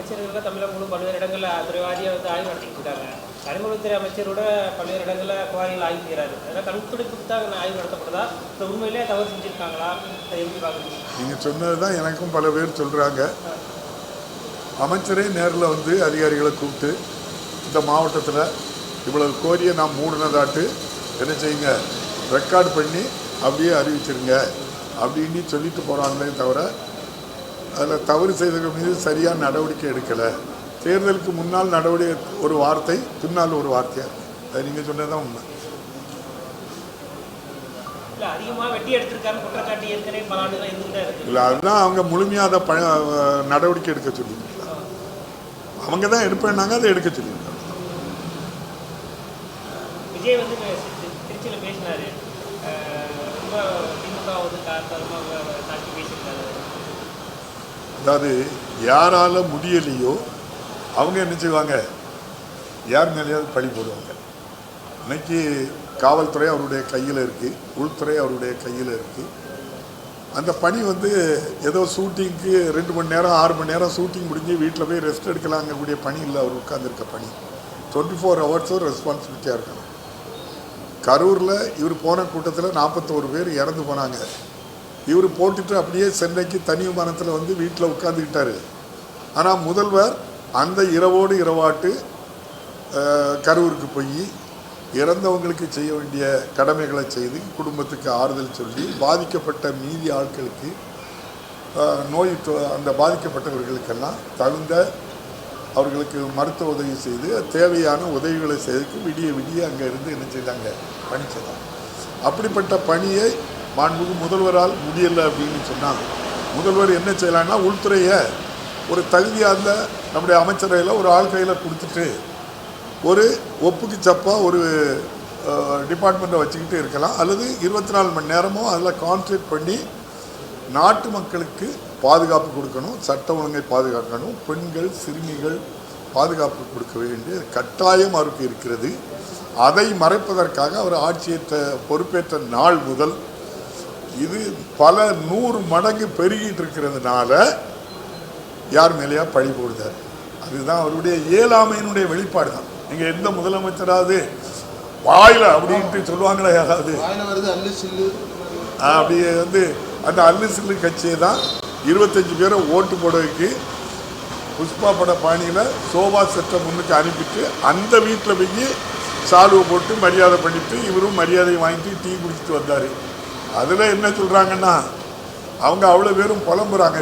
அமைச்சர்கள் தமிழகம் முழு பல்வேறு இடங்களில் துறைவாரியாக வந்து ஆய்வு நடத்திட்டு இருக்காங்க. கனிமவளத்துறை அமைச்சரோட பல்வேறு இடங்களில் குவாரியில் ஆய்வு செய்கிறாரு. அதனால் கண்துடைப்புக்கு தான் ஆய்வு நடத்தப்படுதா, இப்போ உண்மையிலே தவறு செஞ்சுருக்காங்களா, அதை எப்படி பார்க்குறீங்க? நீங்கள் சொன்னது தான் எனக்கும் பல பேர் சொல்கிறாங்க. அமைச்சரே நேரில் வந்து அதிகாரிகளை கூப்பிட்டு இந்த மாவட்டத்தில் இவ்வளவு கோரியை நான் மூடினதாட்டு என்ன செய்யுங்க, ரெக்கார்டு பண்ணி அப்படியே அறிவிச்சிருங்க அப்படின்னு சொல்லிட்டு போகிறாங்களே தவிர அதில் தவறு செய்தவர்கள் மீது சரியான நடவடிக்கை எடுக்கலை. தேர்தலுக்கு முன்னால் நடவடிக்கை ஒரு வார்த்தை, பின்னால் ஒரு வார்த்தையாக இருக்குது. அது நீங்கள் சொன்னது தான் உண்மை. இல்லை, அதுதான் அவங்க முழுமையாக அதை நடவடிக்கை எடுக்க சொல்லியிருக்காங்க. அவங்க தான் எடுப்பேன்னாங்க, அதை எடுக்க சொல்லியிருக்காங்க. விஜய் வந்து திருச்சியில் பேசினாரு, அதாவது யாரால முடியலையோ அவங்க என்ன செய்வாங்க, யார் மேலேயாவது பழி போடுவாங்க. இன்னைக்கு காவல்துறை அவருடைய கையில் இருக்குது, உள்துறை அவருடைய கையில் இருக்குது. அந்த பணி வந்து ஏதோ ஷூட்டிங்க்கு 2 மணி நேரம் 6 மணி நேரம் ஷூட்டிங் முடிஞ்சு வீட்டில் போய் ரெஸ்ட் எடுக்கலாங்கக்கூடிய பணி இல்லை. அவர் உட்கார்ந்துருக்க பணி 24 ஹவர்ஸும் ரெஸ்பான்சிபிலிட்டியாக இருக்கணும். கரூரில் இவர் போன கூட்டத்தில் 41 பேர் இறந்து போனாங்க. இவர் போட்டுட்டு அப்படியே சென்னைக்கு தனி விமானத்தில் வந்து வீட்டில் உட்காந்துக்கிட்டாரு. ஆனால் முதல்வர் அந்த இரவோடு இரவாட்டு கரூருக்கு போய் இறந்தவங்களுக்கு செய்ய வேண்டிய கடமைகளை செய்து குடும்பத்துக்கு ஆறுதல் சொல்லி பாதிக்கப்பட்ட மீதி ஆட்களுக்கு நோய் அந்த பாதிக்கப்பட்டவர்களுக்கெல்லாம் தகுந்த அவர்களுக்கு மருத்துவ உதவி செய்து தேவையான உதவிகளை செய்து விடிய விடிய அங்கே இருந்து என்ன செய்தாங்க, பணி செய்தாங்க. அப்படிப்பட்ட பணியை மாண்புமிகு முதல்வரால் முடியலை அப்படின்னு சொன்னால் முதல்வர் என்ன செய்யலான்னா, உள்துறையை ஒரு தகுதியாக நம்முடைய அமைச்சரையில் ஒரு ஆள் கையில் கொடுத்துட்டு ஒரு ஒப்புக்கு சப்பாக ஒரு டிபார்ட்மெண்ட்டை வச்சுக்கிட்டு இருக்கலாம். அல்லது 24 மணி நேரமும் அதில் கான்சன்ட்ரேட் பண்ணி நாட்டு மக்களுக்கு பாதுகாப்பு கொடுக்கணும், சட்ட ஒழுங்கை பாதுகாக்கணும், பெண்கள் சிறுமிகள் பாதுகாப்பு கொடுக்க வேண்டிய கட்டாயம் அவருக்கு இருக்கிறது. அதை மறைப்பதற்காக அவர் ஆட்சியேற்ற பொறுப்பேற்ற நாள் முதல் இது பல 100 மடங்கு பெருகிட்டு இருக்கிறதுனால யார் மேலேயா பழி போடுதார். அதுதான் அவருடைய இயலாமையினுடைய வெளிப்பாடு தான். நீங்கள் எந்த முதலமைச்சராவது வாயில அப்படின்ட்டு சொல்லுவாங்களே, யாராவது அப்படியே வந்து அந்த அல்லு சில்லு கட்சியை தான் 25 பேரை ஓட்டு போட வைக்கி புஷ்பா பட பாணியில் சோபா செட்டை முன்னுக்கு அனுப்பிட்டு அந்த வீட்டில் போய் சாலுவை போட்டு மரியாதை பண்ணிட்டு இவரும் மரியாதையை வாங்கிட்டு டீ குடிச்சிட்டு வந்தார். அதில் என்ன சொல்கிறாங்கன்னா, அவங்க அவ்வளோ பேரும் புலம்புறாங்க.